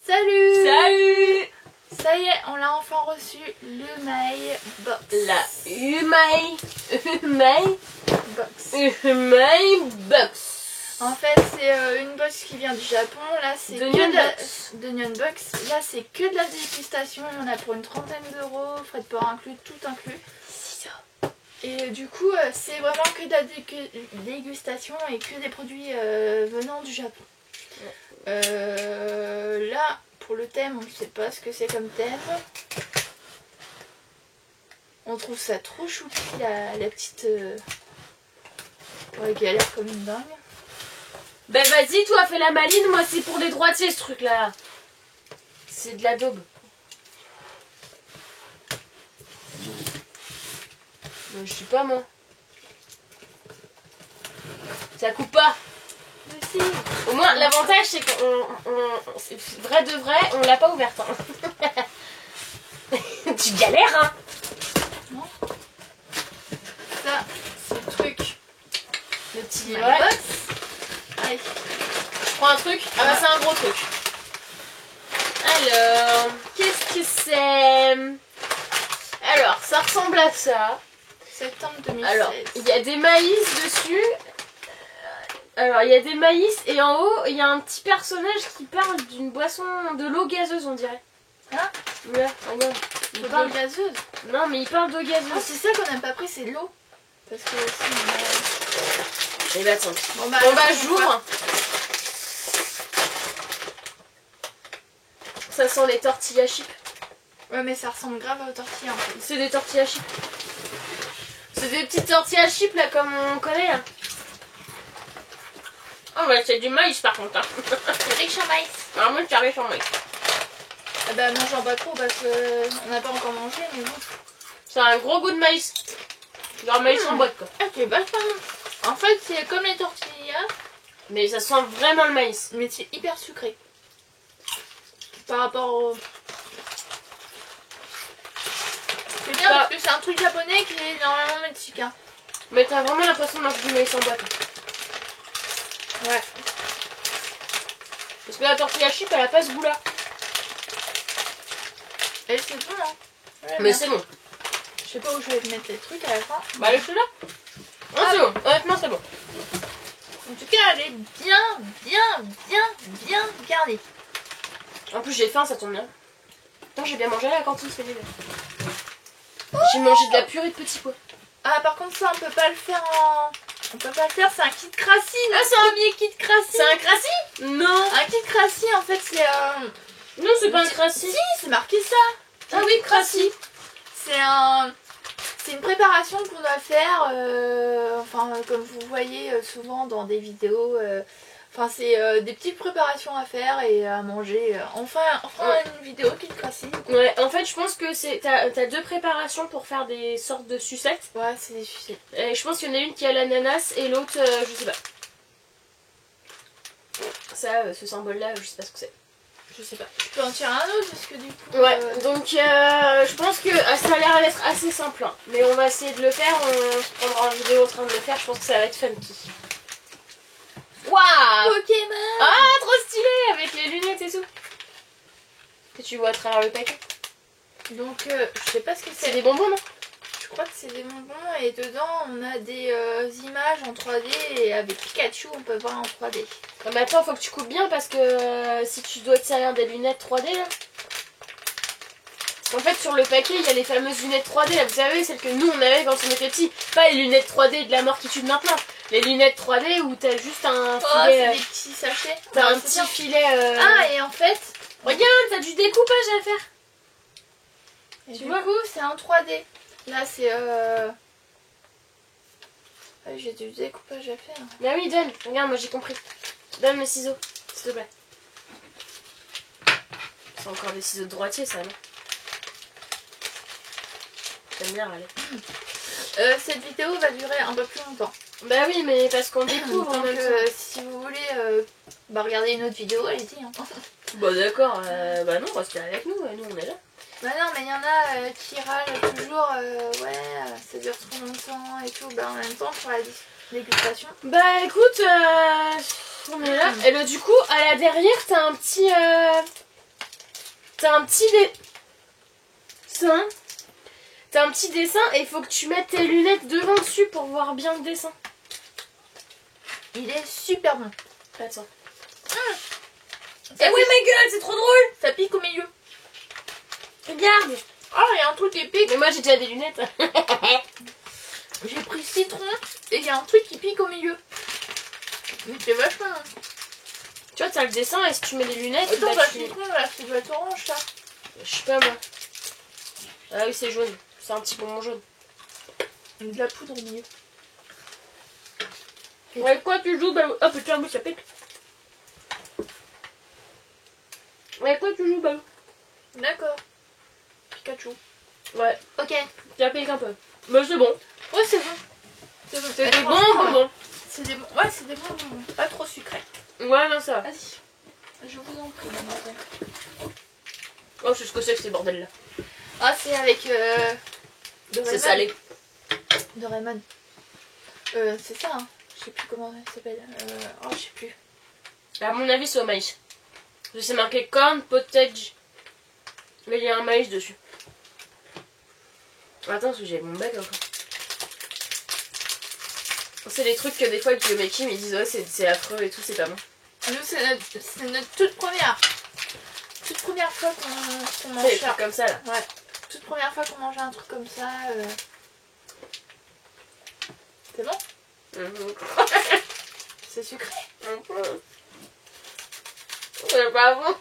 Salut! Salut! Ça y est, on l'a enfin reçu, le My Box. La Umai Box. Box. En fait, c'est une box qui vient du Japon. Là, c'est de Nyan Box. Là, c'est que de la dégustation. Il y en a pour une trentaine d'euros, frais de port inclus, tout inclus. Et du coup, c'est vraiment que de la dégustation et que des produits venant du Japon. Là, pour le thème, on ne sait pas ce que c'est comme thème. On trouve ça trop choupi, la petite... qui a l'air comme une dingue. Ben vas-y, toi fais la maline, moi c'est pour les droitiers ce truc là. C'est de la daube. Je sais pas moi. Ça coupe pas. Mais si. Au moins l'avantage c'est qu'on vrai de vrai, on l'a pas ouverte. Hein. Tu galères hein. Non. Ça, c'est le truc. Le petit My Box. Allez. Je prends un truc. Ah bah c'est un gros truc. Alors, qu'est-ce que c'est? Alors, ça ressemble à ça. Septembre 2016. Alors, il y a des maïs dessus. Alors, il y a des maïs et en haut, il y a un petit personnage qui parle d'une boisson, de l'eau gazeuse, on dirait. Hein? Ouais, regarde. Il parle gazeuse. Non, mais il parle d'eau gazeuse. Ah, c'est ça qu'on n'a pas pris, c'est de l'eau. Parce que Et bah, attends. Bon bah, j'ouvre. Ça sent les tortillas chips. Ouais, mais ça ressemble grave aux tortillas en fait. C'est des tortillas chips. C'est des petites tortillas chips là, comme on connaît là. Oh bah c'est du maïs par contre. Hein. C'est riche en maïs. Alors moi je riche en maïs. Ah bah mangeons pas trop parce qu'on n'a pas encore mangé, mais bon. C'est un gros goût de maïs. Genre maïs en boîte quoi. Ah, c'est vachement bon. En fait, c'est comme les tortillas, Mais ça sent vraiment le maïs. mais c'est hyper sucré. Par rapport au... C'est bien parce que c'est un truc japonais qui est normalement mexicain. Mais t'as vraiment l'impression de manger du maïs en boîte. Ouais. Parce que la tortilla chip elle a pas ce goût là. Et c'est bon hein. Ouais, Mais c'est bon. je sais pas où je vais mettre les trucs à la fin. Bah laisse-le là. Oh, c'est bon, honnêtement c'est bon. En tout cas, elle est bien garnie. En plus j'ai faim, ça tombe bien. Putain, j'ai bien mangé à la cantine, c'est bien. J'ai mangé de la purée de petits pois. Ah, par contre, ça, on peut pas le faire en... On peut pas le faire, c'est un kit crassi. Ah, c'est un premier kit crassi. C'est un crassi? Non. Un kit crassi, en fait, c'est... Non, c'est pas un crassi. Si, c'est marqué ça. Ah oui, crassi. C'est une préparation qu'on doit faire, enfin, comme vous voyez souvent dans des vidéos... Enfin, c'est des petites préparations à faire et à manger. Enfin, une vidéo qui te crassit. Ouais, en fait, je pense que c'est t'as deux préparations pour faire des sortes de sucettes. Ouais, c'est des sucettes. Et je pense qu'il y en a une qui a l'ananas et l'autre, je sais pas. Ça, ce symbole-là, je sais pas ce que c'est. Je sais pas. Je peux en tirer un autre parce que du coup... Ouais, donc je pense que ça a l'air d'être assez simple. Hein. Mais on va essayer de le faire. On se prendra une vidéo en train de le faire. Je pense que ça va être funky. Waouh! Pokémon! Ah, trop stylé! Avec les lunettes et tout. Que tu vois à travers le paquet. Donc, je sais pas ce que C'est c'est. des bonbons, non? Je crois que c'est des bonbons et dedans on a des images en 3D et avec Pikachu on peut voir en 3D. Non, mais attends, faut que tu coupes bien parce que si tu dois te servir des lunettes 3D là. Parce qu'en fait, sur le paquet, il y a les fameuses lunettes 3D là, vous savez, celles que nous on avait quand on était petits. Pas les lunettes 3D de la mort qui tue de maintenant. Les lunettes 3D où t'as juste un Oh, filet. c'est des petits sachets. T'as Ouais, un c'est petit bien. filet. Ah, et en fait, Regarde, t'as du découpage à faire. et Tu du vois coup, c'est en 3D. Là, c'est. J'ai du découpage à faire. Bah oui, donne. Regarde, moi j'ai compris. Donne mes ciseaux, s'il te plaît. C'est encore des ciseaux de droitier, ça, non? J'aime bien, allez. Cette vidéo va durer un peu plus longtemps. Bah oui, mais parce qu'on découvre en Donc, même temps. si vous voulez regarder une autre vidéo, allez-y. Hein. Bah d'accord, bah non, restez avec nous, nous on est là. Bah non, mais il y en a qui râlent toujours, ouais, ça dure trop longtemps et tout. Bah en même temps, pour la dégustation. Bah écoute, on est là. Et là, du coup, à la derrière, t'as un petit t'as un petit dessin. T'as un petit dessin et il faut que tu mettes tes lunettes devant dessus pour voir bien le dessin. Il est super bon. Attends. Eh oui, ma gueule, c'est trop drôle. Ça pique au milieu. Regarde. Ah, il y a un truc qui pique. Mais moi j'ai déjà des lunettes. J'ai pris citron et il y a un truc qui pique au milieu. Mais c'est vachement. Tu vois, t'as le dessin et si tu mets des lunettes, Attends, bah, le citron là, c'est doit être orange ça. Je sais pas moi. Ah oui, c'est jaune. C'est un petit bonbon jaune. Il y a de la poudre au milieu. Ouais, quoi tu joues, Balou? Oh putain, moi ça pique. Ouais, quoi tu joues, Balou? D'accord. Pikachu. Ouais, Ok. ça pique un peu. Mais c'est bon. Ouais, c'est bon. C'est bon. C'est des bons bonbons. C'est des bons. Ouais, c'est des bons bonbons. Pas trop sucrés. Ouais, non, ça va. Vas-y. Je vous en prie, mademoiselle. Oh, je sais ce que c'est que ces bordels là. Ah, c'est avec. C'est salé. Doraemon. C'est ça, hein. Je sais plus comment ça s'appelle. Oh, je sais plus. À mon avis, c'est au maïs. C'est marqué corn pottage. Mais il y a un maïs dessus. Attends, parce que j'ai mon bec encore. C'est des trucs que des fois avec le making ils disent ouais c'est affreux et tout, c'est pas bon. Nous c'est notre toute première fois qu'on mange C'est ça. comme ça là. Ouais. Toute première fois qu'on mange un truc comme ça. C'est bon? C'est sucré. C'est pas bon.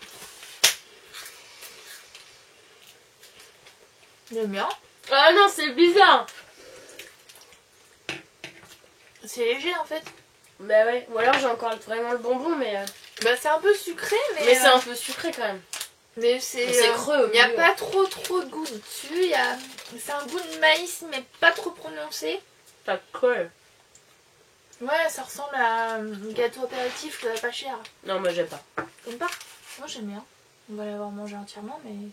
J'aime bien. Ah non, c'est bizarre. C'est léger en fait. Bah ouais, ou alors j'ai encore vraiment le bonbon mais... Bah c'est un peu sucré mais... Mais c'est un peu sucré quand même. Mais c'est creux. Il n'y a pas trop de goût dessus. C'est un goût de maïs mais pas trop prononcé. Ça creux. Ouais, ça ressemble à un gâteau apéritif pas cher. Non, moi j'aime pas. T'aimes pas? Moi j'aime bien. On va l'avoir mangé entièrement mais...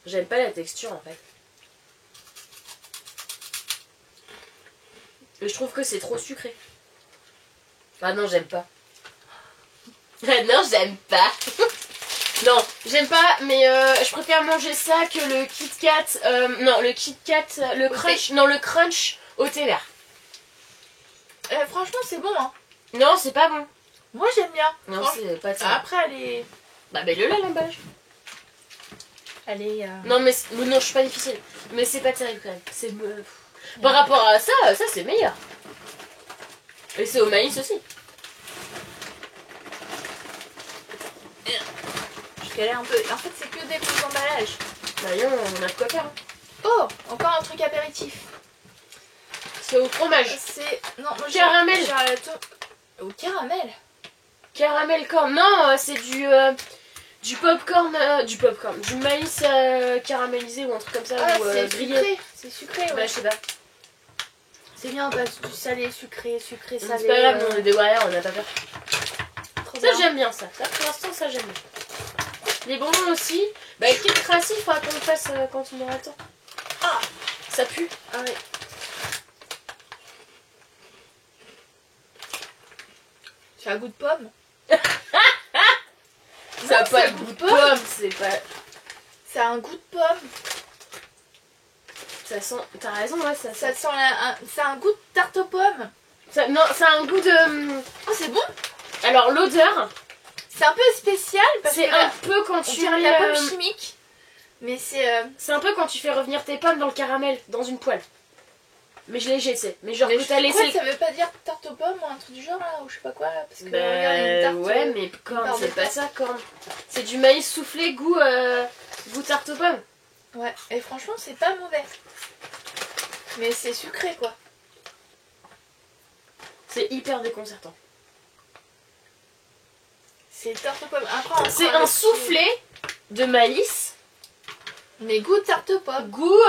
J'aime pas la texture en fait. Et je trouve que c'est trop sucré. Ah non, j'aime pas. Ah non, j'aime pas. Non, j'aime pas, mais je préfère manger ça que le Kit Kat. Non, le Kit Kat, le crunch. Non, le crunch au thé vert. Franchement c'est bon hein. Non, c'est pas bon. Moi j'aime bien. Non, c'est pas ça. Après elle est... Bah, le là l'emballage. Elle est... Non, mais non, je suis pas difficile. Mais c'est pas terrible quand même. C'est... Par rapport à ça, ça c'est meilleur. Et c'est au maïs aussi. Je galère un peu. En fait c'est que des petits emballages. Bah non, on a de quoi faire. Hein. Oh, encore un truc apéritif. C'est au fromage. C'est... Non, moi Caramel. Au caramel. Caramel corn. Non, c'est du popcorn. Du maïs caramélisé ou un truc comme ça. Ah, ou c'est grillé. sucré. C'est sucré, ouais. Bah, je sais pas. C'est bien, parce que du salé, sucré, salé. C'est pas grave, on est des warriors, on a pas peur. Trop Ça, bien. j'aime bien ça. Ça, pour l'instant, ça, j'aime bien. Les bonbons aussi. Bah, avec Kit Krassi, il faudra qu'on le fasse quand on aura le temps. Ah, Ça pue. ah ouais. Ça a goût de pomme. Ça a Non, pas ça de goût de goûte pomme, c'est pas... Ça a un goût de pomme. Ça sent... T'as raison, ouais, ça Ça sent... sent ça a un goût de tarte aux pommes. Non, ça a un goût de... Oh, c'est bon. Alors, l'odeur, C'est un peu spécial parce c'est que un peu quand on tu... dirait de la pomme chimique. Mais c'est... C'est un peu quand tu fais revenir tes pommes dans le caramel, dans une poêle. Mais je léger, c'est. Mais genre Mais que t'as je crois laissé... que ça veut pas dire tarte aux pommes ou un truc du genre là, ou je sais pas quoi. Parce que Bah, regarde, il y a une tarte, ouais, mais corn, part de c'est pas tarte. ça, corn. C'est du maïs soufflé, goût tarte aux pommes. Ouais, et franchement, c'est pas mauvais. Mais c'est sucré quoi. C'est hyper déconcertant. C'est tarte aux pommes. Après, C'est un soufflé de maïs, mais goût tarte aux pommes. goût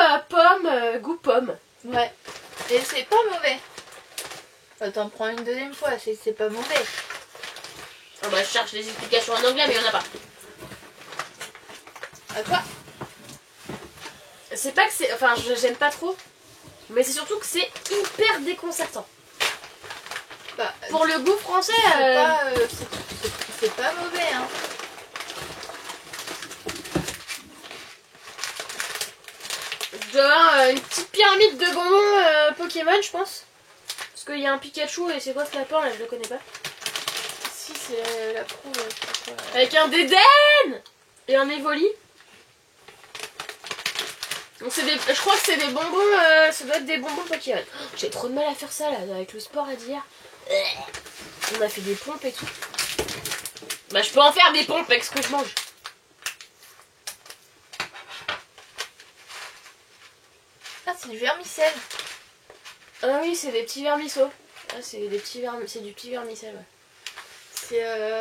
goût pomme. Ouais. Et c'est pas mauvais. Bah, t'en prends une deuxième fois, c'est pas mauvais. Ah bah, je cherche les explications en anglais, mais il y en a pas. À toi. C'est pas que c'est... Enfin, j'aime pas trop. Mais c'est surtout que c'est hyper déconcertant. Bah, Pour le goût français... c'est pas mauvais, hein. dois avoir une petite pyramide de bonbons Pokémon, je pense. Parce qu'il y a un Pikachu et c'est quoi ce lapin là, je le connais pas. Si, c'est la pro. Avec un Dédenne et un Evoli. Donc je crois que c'est des bonbons, ça doit être des bonbons Pokémon. Oh, j'ai trop de mal à faire ça là, avec le sport à d'hier. On a fait des pompes et tout. Bah je peux en faire des pompes avec ce que je mange. Ah, c'est du vermicelle. Ah oui, c'est des petits vermisseaux. Ah, c'est des petits c'est du petit vermicelle, ouais.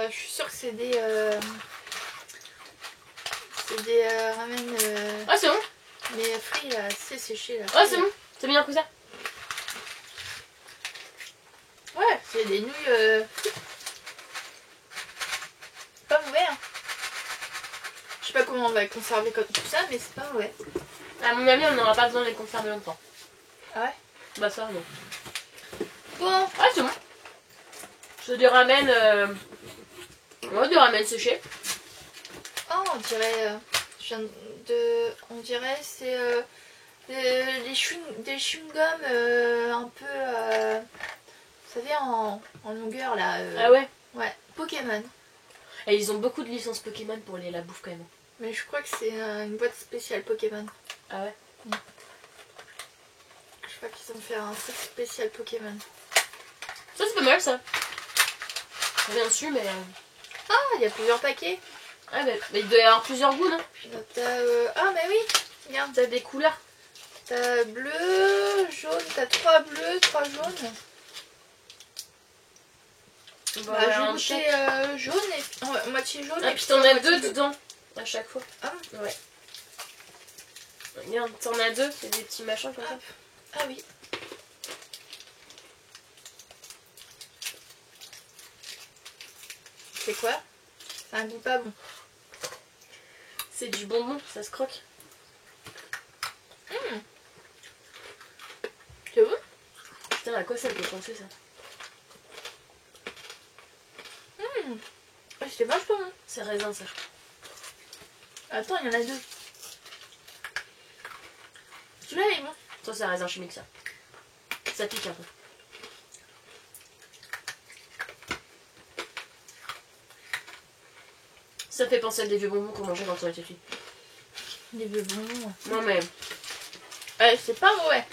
Je suis sûre que c'est des ramen. Ah c'est bon. Mais frits là, c'est séché là. Ah c'est bon. C'est bien que ça. Ouais, c'est des nouilles. Pas mauvais. Hein. Je sais pas comment on va conserver comme tout ça, mais c'est pas mauvais. À mon avis, on n'aura pas besoin de les conserver longtemps. Ah ouais. Bah ça non. Bon. Ah c'est bon. C'est du ramen. Ouais, du ramen séché. Oh, on dirait. On dirait c'est des chewing-gums un peu. Vous savez, en longueur là. Ah ouais. Ouais, Pokémon. Et ils ont beaucoup de licences Pokémon pour la bouffe quand même. Mais je crois que c'est une boîte spéciale Pokémon. Ah ouais. Je crois qu'ils ont fait un truc spécial Pokémon. Ça c'est pas mal ça. Rien dessus mais... Ah, il y a plusieurs paquets. Ah bah, mais il doit y avoir plusieurs goûts non? Ah mais oui, regarde. T'as des couleurs. T'as bleu, jaune, t'as 3 bleus, 3 jaunes. Bah, J'ai goûté jaune et moitié jaune. Ah et puis t'en as deux bleu. dedans à chaque fois. Ah ouais. Regarde, t'en as deux, c'est des petits machins comme ça. Ah oui. C'est quoi? C'est un goût pas bon. C'est du bonbon, ça se croque. C'est bon? Putain, à quoi ça peut penser ça? C'est vachement bon. C'est raisin ça. Attends, il y en a deux. Tu l'as, bon. Toi, c'est raisin chimique ça. Ça pique un peu. Ça fait penser à des vieux bonbons qu'on mangeait quand on était petits. Des vieux bonbons. Non mais... C'est pas mauvais.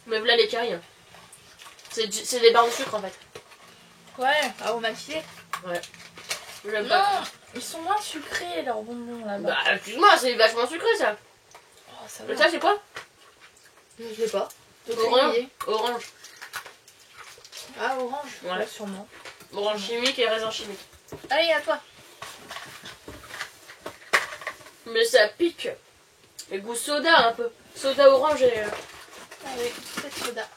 Mais voilà les caries. Hein. C'est des barres de sucre en fait. Ouais, aromatisé. Ouais. Non, pas. ils sont moins sucrés leurs bonbons là-bas. Bah excuse-moi, c'est vachement sucré ça. Oh, ça Mais va. ça c'est quoi? Je sais pas. Orange. Orange. Ah, orange. Ouais. Ouais, sûrement. Orange chimique et raisin chimique. Allez, à toi. Mais ça pique. Et goût soda un peu. Soda orange et... Ah oui, c'est soda.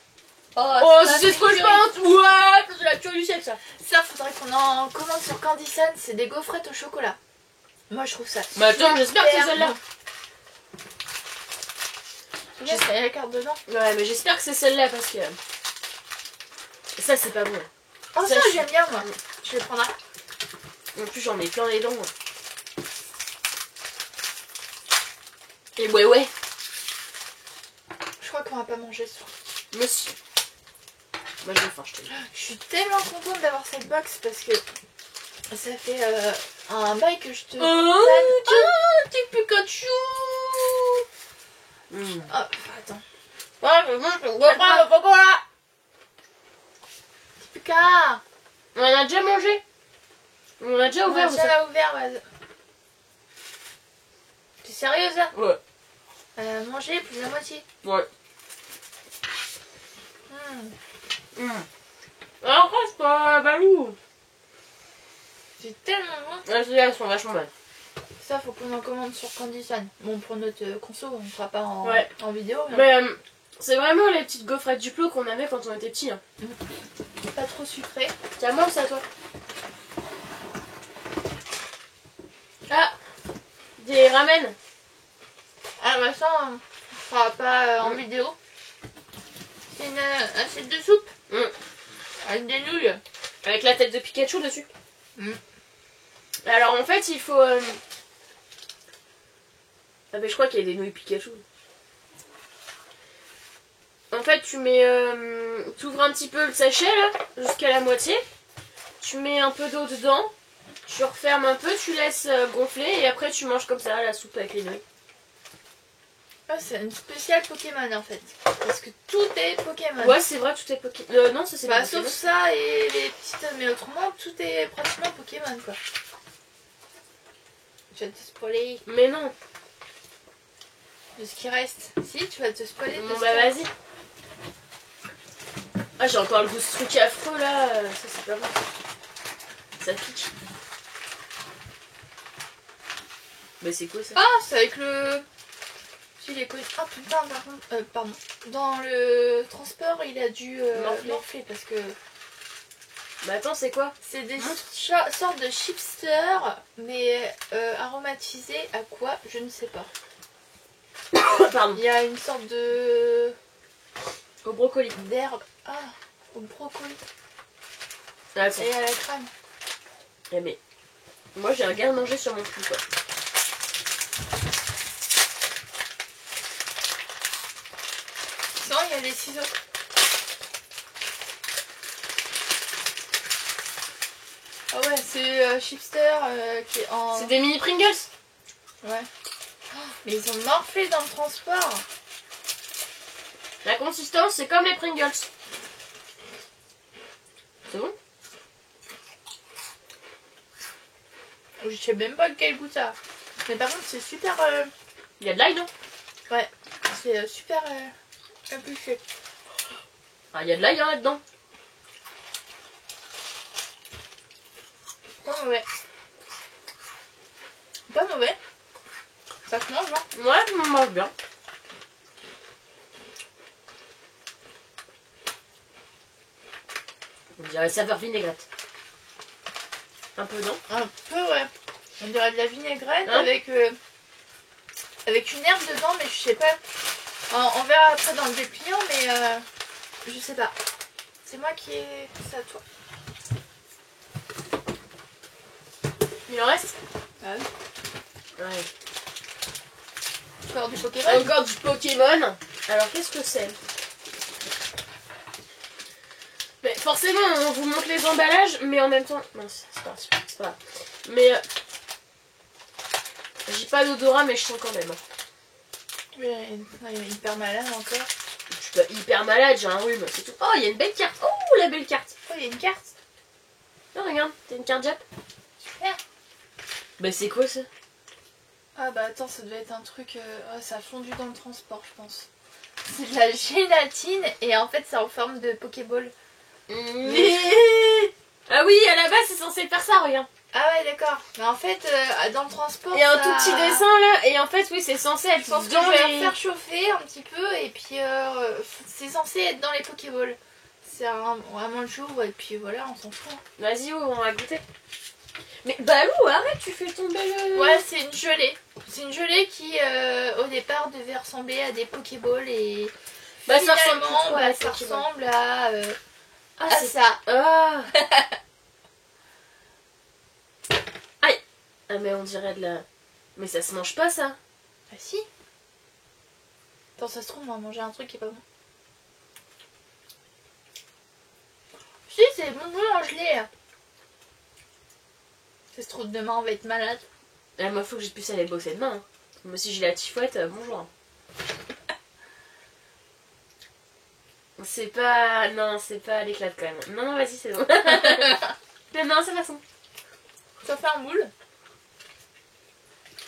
Oh, ça, c'est ce que je pense. Ouais, c'est la cure du siècle ça. Ça, faudrait qu'on en commande sur Candy Sun. C'est des gaufrettes au chocolat. Moi, je trouve ça. Mais attends, j'espère que c'est celle-là. Regarde, il y a la carte dedans. Ouais, mais j'espère que c'est celle-là parce que... Ça, c'est pas bon. Oh, ça, Ça, j'aime bien, moi. Je vais prendre un. En plus, j'en ai plein les dents. Moi. Et ouais. Je crois qu'on va pas manger ce soir. Monsieur. Moi, j'ai faim, je te dis. Je suis tellement contente d'avoir cette box parce que ça fait un bail que je te... Oh, petit Pikachu. Oh, attends. Voilà. Petit Pika. On en a déjà mangé. On a déjà On ouvert. a déjà ouvert, ouais. T'es sérieuse là? Ouais. Manger plus de la moitié. Ouais. Alors, c'est pas balou. C'est tellement bon. Elles sont vachement bonnes. Ça, faut qu'on en commande sur Candy Sun. Bon, pour notre conso, on ne fera pas en, Ouais. en vidéo. Mais c'est vraiment les petites gaufrettes du plot qu'on avait quand on était petits. Hein. Pas trop sucré. Tiens, mange ça, toi. Ah, des ramen. Ah, bah ça, on ne fera pas en vidéo. C'est une assiette de soupe. Avec des nouilles. Avec la tête de Pikachu dessus. Mm. Alors en fait, il faut... Ah mais je crois qu'il y a des nouilles Pikachu. En fait, tu mets... tu ouvres un petit peu le sachet, là, jusqu'à la moitié. Tu mets un peu d'eau dedans. Tu refermes un peu, tu laisses gonfler. Et après, tu manges comme ça, la soupe avec les nouilles. Ah, c'est une spéciale Pokémon, en fait. Parce que tout est Pokémon. Ouais, c'est vrai, tout est Pokémon. Non, ça, c'est pas sauf Pokémon. ça et les petites... Mais autrement, tout est pratiquement Pokémon, quoi. Tu vas te spoiler Mais non. de ce qui reste. Si, tu vas te spoiler de Bon, ce bah, qui reste. vas-y. Ah, j'ai encore le goût de ce truc affreux, là. Ça, c'est pas bon. Ça pique. Mais c'est quoi, ça? Ah, c'est avec le... Si, il est connu. Ah putain, par contre... pardon. Dans le transport, il a dû morfler parce que... Bah attends, c'est quoi? C'est des sortes de chipsters, mais aromatisés à quoi? Je ne sais pas. Pardon. Il y a une sorte de... Au brocoli. d'herbe. Ah, au brocoli. Ah, attends. Et à la crème. Eh, mais... Moi, j'ai un garde-manger sur mon cul, quoi. Sinon, il y a des ciseaux. Ah ouais, c'est chipster qui est en... C'est des mini Pringles. Ouais. Oh, mais ils ont morflé dans le transport. La consistance, c'est comme les Pringles. C'est bon? Je sais même pas quel goût ça a. Mais par contre, c'est super... Il y a de l'ail, non? Ouais, c'est super épluché. Ah, il y a de l'ail, hein, là-dedans. Pas mauvais. Pas mauvais. Ça se mange, hein? Ouais, on mange bien. On dirait saveur vinaigrette. Un peu, non? Un peu, ouais. On dirait de la vinaigrette Hein? avec une herbe dedans, mais je sais pas. On verra après dans le dépliant, mais je sais pas. C'est moi qui ai ça à toi. Il en reste? Ah oui. Ouais. Encore du Pokémon. Encore du Pokémon. Alors, qu'est-ce que c'est? Mais forcément, on vous montre les emballages, mais en même temps... Non, c'est pas grave. Mais... j'ai pas d'odorat, mais je sens quand même. Mais, il est hyper malade encore. Je suis pas hyper malade, j'ai un rhume, c'est tout. Oh, il y a une belle carte. Oh, la belle carte. Oh, il y a une carte. Oh, regarde, t'as une carte Jap. Super. Bah, c'est quoi ça? Ah bah attends, ça devait être un truc... oh, ça a fondu dans le transport, je pense. C'est de la gélatine et en fait, c'est en forme de Pokéball. Ah oui, à la base, c'est censé faire ça, regarde. Ah ouais, d'accord. Mais en fait, dans le transport, Il y a un ça... tout petit dessin là, et en fait, oui, c'est censé être Je pense que dans je vais les... le faire chauffer un petit peu et puis c'est censé être dans les Pokéballs. C'est un manchou et puis voilà, on s'en fout. Vas-y, on va goûter. Mais Balou, arrête, tu fais tomber le... Ouais, c'est une gelée. C'est une gelée qui, au départ, devait ressembler à des Pokéballs et Bah, ça finalement, ressemble plutôt à des ça Pokéballs. ressemble à c'est ça. Ah. Aïe. Ah, mais on dirait de la... Mais ça se mange pas, ça. Ah si. Attends, ça se trouve, on va manger un truc qui est pas bon. Si, c'est bon, mange-les. Ça se trouve, demain, on va être malade. Ah, moi, faut que je puisse aller bosser demain. Hein. Moi, si j'ai la tifouette, bonjour. C'est pas... Non, c'est pas l'éclate quand même. Non, non, vas-y, c'est bon. Non, c'est façon. Ça fait un moule.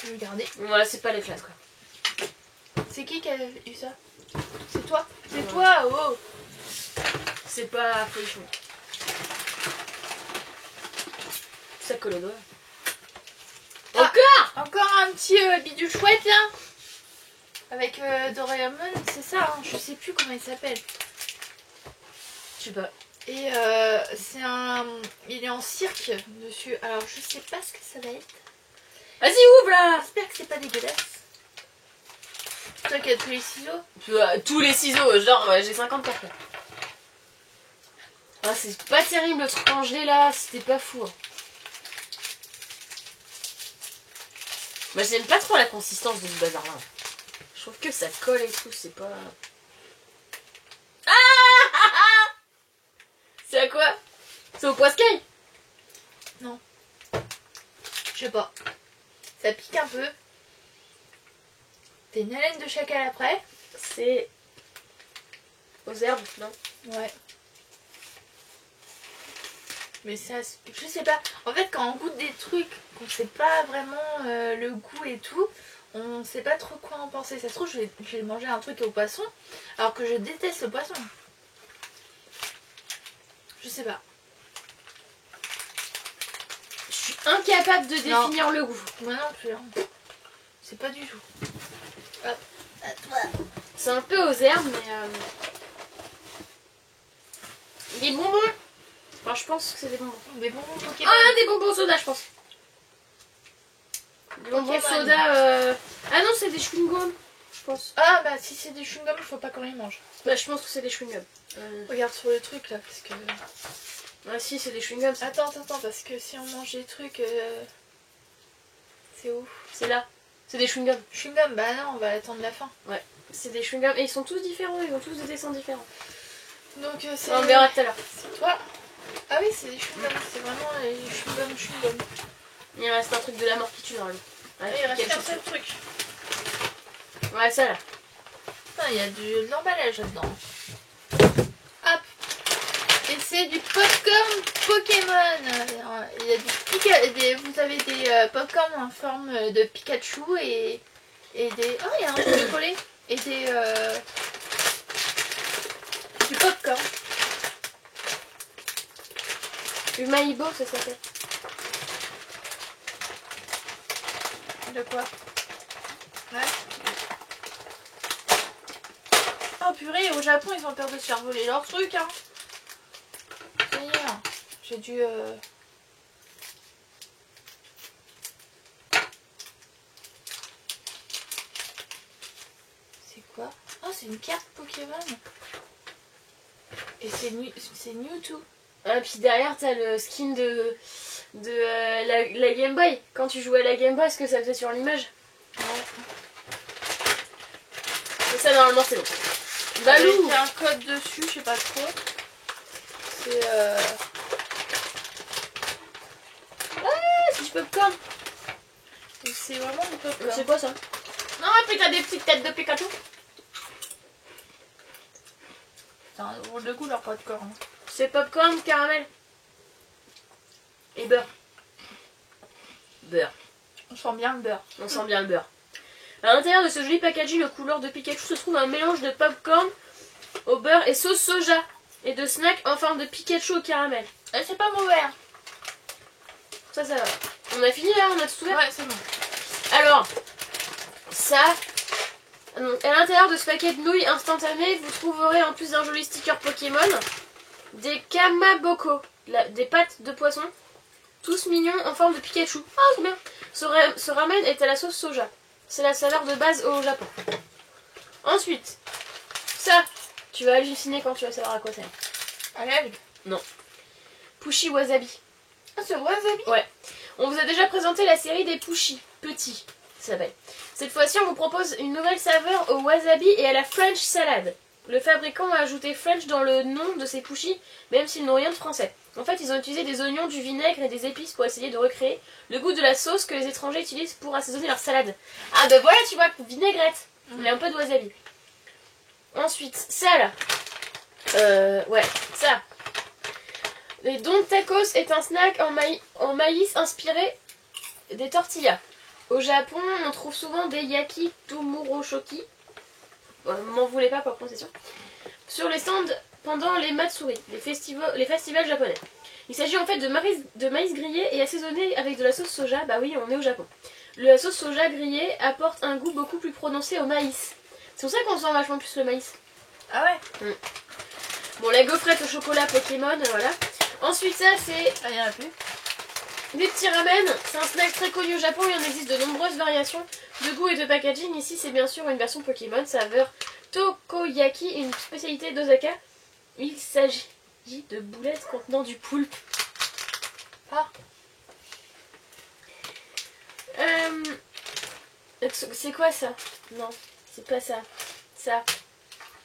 Je vais garder. Ouais, c'est pas l'éclate, quoi. C'est qui a eu ça? C'est toi. C'est toi, oh. C'est pas folichon. Ça colle au doigt. Ah. Encore. Encore un petit bidule chouette, là. Avec Doraemon, c'est ça, hein. Je sais plus comment il s'appelle. Je sais pas. Et c'est un... Il est en cirque dessus. Alors, je sais pas ce que ça va être. Vas-y, ouvre là. J'espère que c'est pas dégueulasse. Toi qui as tous les ciseaux. Tous les ciseaux, genre j'ai 50 cartes là. Ah, c'est pas terrible le truc rangé là, c'était pas fou. Hein. Moi j'aime pas trop la consistance de ce bazar là. Je trouve que ça colle et tout, c'est pas... C'est au poiscaille. Je sais pas. Ça pique un peu. T'as une haleine de chacal après. C'est aux herbes, non? Ouais. Mais ça, je sais pas. En fait, quand on goûte des trucs qu'on sait pas vraiment le goût et tout, on sait pas trop quoi en penser. Ça se trouve, je vais manger un truc au poisson, alors que je déteste le poisson. Je sais pas. Je suis incapable de définir le goût. Moi non plus. Hein. C'est pas du tout. Hop, à toi. C'est un peu aux herbes, mais... Des bonbons. Enfin, je pense que c'est des bonbons. Des bonbons Pokémon. Ah, des bonbons soda, je pense. Des bonbons soda... Ah non, c'est des chewing-gums, je pense. Ah bah si c'est des chewing-gums, il faut pas qu'on les mange. Bah, je pense que c'est des chewing-gums. Regarde sur le truc là, parce que... Ah si, c'est des chewing-gums. Attends, parce que si on mange des trucs... C'est où? C'est là. C'est des chewing-gums. Chewing-gum, bah non, on va attendre la fin. Ouais, c'est des chewing-gums. Et ils sont tous différents, ils ont tous des dessins différents. Donc c'est... On verra tout à l'heure. C'est toi. Ah oui, c'est des chewing-gums, c'est vraiment les chewing-gums. Il reste un truc de la mort qui tue normalement. Ah, il reste un seul truc. Ouais, ça là. Putain, il y a de l'emballage là-dedans. Hop. Et c'est du popcorn Pokémon. Il y a vous avez des popcorn en forme de Pikachu et des... Oh, il y a un truc de collé. Et des... du popcorn. Du Maïbo, ça s'appelle. De quoi? Ouais. Oh purée, au Japon, ils ont peur de se faire voler leurs trucs, hein. D'ailleurs, j'ai dû... C'est quoi? Oh, c'est une carte Pokémon. Et c'est Mewtwo. Ah, puis derrière, t'as le skin de la Game Boy. Quand tu jouais à la Game Boy, ce que ça faisait sur l'image. Ouais. Et ça, normalement, c'est bon. Balou! Il y a un code dessus, je sais pas trop. C'est C'est du popcorn. C'est vraiment du popcorn. C'est quoi ça? Non, puis t'as des petites têtes de Pikachu. C'est un drôle de goût leur popcorn. C'est popcorn, caramel. Et beurre. Beurre. On sent bien le beurre. On sent bien le beurre. À l'intérieur de ce joli packaging aux couleurs de Pikachu se trouve un mélange de popcorn au beurre et sauce soja. Et de snacks en forme de Pikachu au caramel. C'est pas mauvais. Hein. Ça va. On a fini là, on a tout ouvert. Ouais, c'est bon. Alors, ça... Donc, à l'intérieur de ce paquet de nouilles instantanées, vous trouverez en plus d'un joli sticker Pokémon, des Kamaboko, des pâtes de poisson, tous mignons en forme de Pikachu. Ah, c'est bien. Ce ramen est à la sauce soja. C'est la saveur de base au Japon. Ensuite, ça, tu vas halluciner quand tu vas savoir à quoi c'est. À l'algue? Non. Pushi wasabi. Ah, c'est wasabi? Ouais. On vous a déjà présenté la série des Pushi, petits, ça s'appelle. Cette fois-ci, on vous propose une nouvelle saveur au wasabi et à la French salad. Le fabricant a ajouté French dans le nom de ces Pushi, même s'ils n'ont rien de français. En fait, ils ont utilisé des oignons, du vinaigre et des épices pour essayer de recréer le goût de la sauce que les étrangers utilisent pour assaisonner leur salade. Ah ben voilà, tu vois, vinaigrette. Il y a un peu de wasabi. Ensuite, ça là. Ouais, ça. Les Don Tacos est un snack en maïs inspiré des tortillas. Au Japon, on trouve souvent des yaki tomuroshoki. M'en voulez pas pour la prononciation. Sur les stands pendant les matsuri, les festivals japonais. Il s'agit en fait de maïs grillé et assaisonné avec de la sauce soja. Bah oui, on est au Japon. La sauce soja grillée apporte un goût beaucoup plus prononcé au maïs. C'est pour ça qu'on sent vachement plus le maïs. Ah ouais. Bon, la gaufrette au chocolat Pokémon, voilà. Ensuite, ça, c'est... Ah, il y en a plus. Des petits ramen. C'est un snack très connu au Japon. Il en existe de nombreuses variations de goût et de packaging. Ici, c'est bien sûr une version Pokémon, saveur Tokoyaki, une spécialité d'Osaka. Il s'agit de boulettes contenant du poulpe. Ah. C'est quoi ça? Non, c'est pas ça. Ça.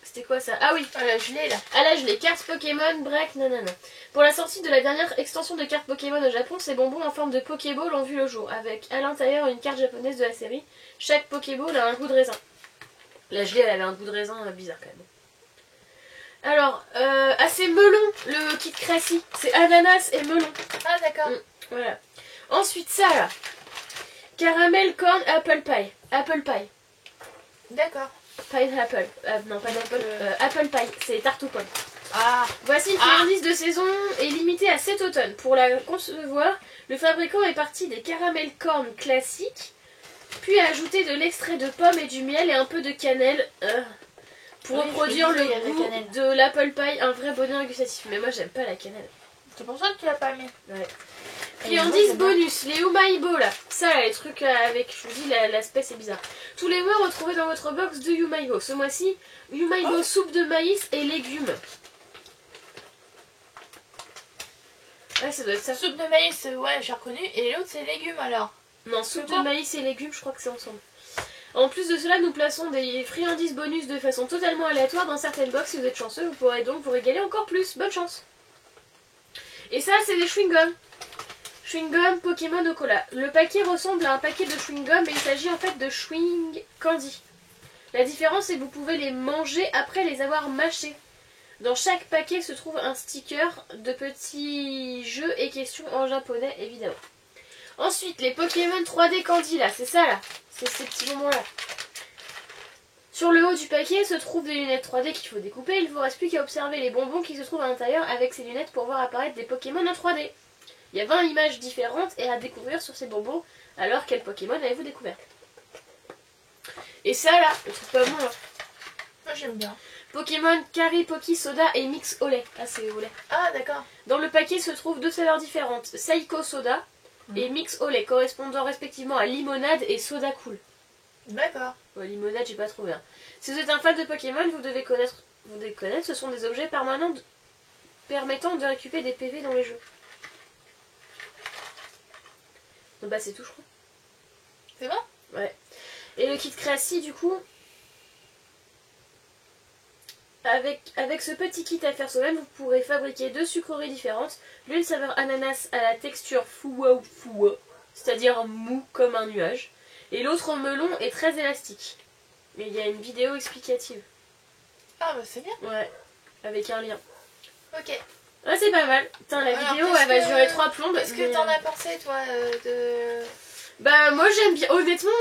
C'était quoi ça? Ah oui. Ah, la gelée là. Ah là, je les cartes Pokémon, break, nanana. Pour la sortie de la dernière extension de cartes Pokémon au Japon, ces bonbons en forme de Pokéball ont vu le jour, avec à l'intérieur une carte japonaise de la série. Chaque Pokéball a un goût de raisin. La gelée, elle avait un goût de raisin bizarre quand même. Alors, c'est melon, le kit Cressy. C'est ananas et melon. Ah d'accord. Voilà. Ensuite, ça là. Caramel corn apple pie. Apple pie. D'accord. Pineapple. Non, pas d'apple. Apple pie. C'est tarte aux pommes. Ah. Voici une friandise de saison et limitée à cet automne. Pour la concevoir, le fabricant est parti des caramel corn classiques, puis a ajouté de l'extrait de pomme et du miel et un peu de cannelle. Pour reproduire le goût de l'apple pie, un vrai bonheur gustatif. Mais moi j'aime pas la cannelle. C'est pour ça que tu l'as pas mis. Ouais. Friandise bonus, les Umaibo là. Ça là, les trucs avec, je vous dis, l'aspect c'est bizarre. Tous les mois retrouvez dans votre box de Umaibo. Ce mois-ci, Umaibo soupe de maïs et légumes. Ouais, ça doit être ça. Soupe de maïs, ouais, j'ai reconnu. Et l'autre c'est légumes alors. Non, soupe de maïs et légumes, je crois que c'est ensemble. En plus de cela, nous plaçons des friandises bonus de façon totalement aléatoire dans certaines box. Si vous êtes chanceux, vous pourrez donc vous régaler encore plus. Bonne chance. Et ça, c'est des chewing-gums. Chewing-gum Pokémon au cola. Le paquet ressemble à un paquet de chewing-gum, mais il s'agit en fait de chewing candy. La différence, c'est que vous pouvez les manger après les avoir mâchés. Dans chaque paquet se trouve un sticker de petits jeux et questions en japonais, évidemment. Ensuite, les Pokémon 3D Candy, là, c'est ça, là. C'est ces petits bonbons là. Sur le haut du paquet se trouvent des lunettes 3D qu'il faut découper. Il ne vous reste plus qu'à observer les bonbons qui se trouvent à l'intérieur avec ces lunettes pour voir apparaître des Pokémon en 3D. Il y a 20 images différentes et à découvrir sur ces bonbons. Alors quel Pokémon avez-vous découvert? Et ça là, je trouve pas bon là. Moi j'aime bien. Pokémon Kari Poki Soda et Mix au lait. Ah c'est au lait. Ah d'accord. Dans le paquet se trouvent deux saveurs différentes. Seiko Soda et Mix au lait, correspondant respectivement à limonade et soda cool. D'accord. Ouais, limonade, j'ai pas trouvé. Si vous êtes un fan de Pokémon, vous devez connaître. Ce sont des objets permanents permettant de récupérer des PV dans les jeux. Donc bah c'est tout, je crois. C'est bon? Ouais. Et le kit Cressy, du coup, avec ce petit kit à faire soi-même, vous pourrez fabriquer deux sucreries différentes. L'une saveur ananas à la texture foua, c'est-à-dire mou comme un nuage. Et l'autre melon est très élastique. Mais il y a une vidéo explicative. Ah bah c'est bien. Ouais, avec un lien. Ok. Ah c'est pas mal. Putain, la vidéo elle va durer 3 plombes. Qu'est-ce que t'en as pensé toi de... Bah moi j'aime bien. Honnêtement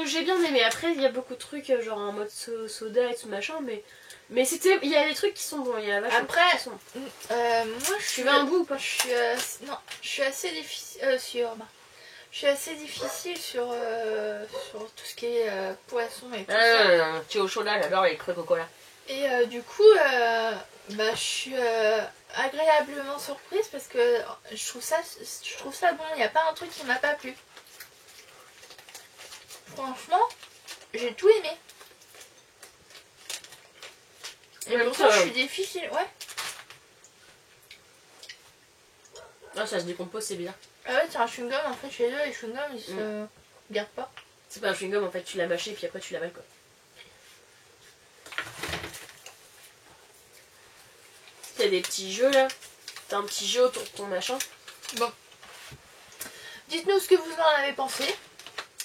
j'ai bien aimé. Après il y a beaucoup de trucs genre en mode soda et tout machin, mais c'était, il y a des trucs qui sont bons. Il y a après qui sont bons. moi je Tu veux un bout ou pas? Non, je suis assez difficile je suis assez difficile sur tout ce qui est poisson et tout ça. Tu es au chaud là, j'adore les trucs au cola. Et du coup, bah, je suis agréablement surprise parce que je trouve ça bon. Il n'y a pas un truc qui m'a pas plu. Franchement, j'ai tout aimé. Et pourtant, je suis difficile, ouais. Ah, ça se décompose, c'est bien. Ah ouais, c'est un chewing-gum. En fait, chez eux, les chewing-gums, ils se gardent pas. C'est pas un chewing-gum, en fait, tu l'as mâché et puis après tu l'avales quoi. Il y a des petits jeux là. T'as un petit jeu autour de ton machin. Bon. Dites-nous ce que vous en avez pensé.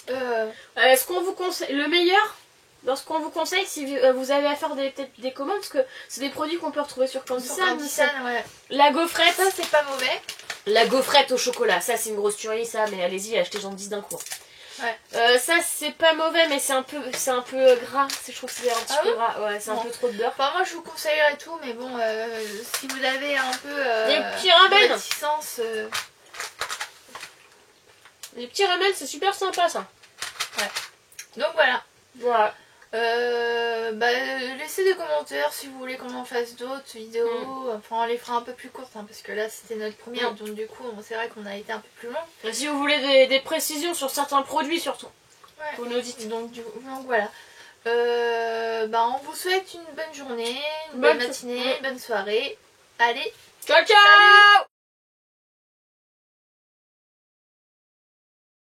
Ce qu'on vous conseille, le meilleur, dans ce qu'on vous conseille, si vous avez à faire peut-être des commandes, parce que c'est des produits qu'on peut retrouver sur Candysan. Ouais. La gaufrette. Ça, c'est pas mauvais. La gaufrette au chocolat, ça c'est une grosse tuerie ça, mais allez-y, achetez j'en 10 d'un coup. Ouais. Ça c'est pas mauvais, mais c'est un peu gras. Je trouve que c'est un petit peu gras. Ouais, c'est un peu trop de beurre. Enfin, moi je vous conseillerais tout, mais bon, si vous avez un peu les petits ramen. réticence, Les petits ramen, c'est super sympa ça. Ouais. Donc voilà. Voilà. Laissez des commentaires si vous voulez qu'on en fasse d'autres vidéos. Enfin, on les fera un peu plus courtes hein, parce que là c'était notre première, donc du coup c'est vrai qu'on a été un peu plus long. Et si vous voulez des précisions sur certains produits surtout, vous nous dites. Donc voilà. On vous souhaite une bonne journée, une bonne matinée, une bonne soirée. Allez, ciao ciao. Salut.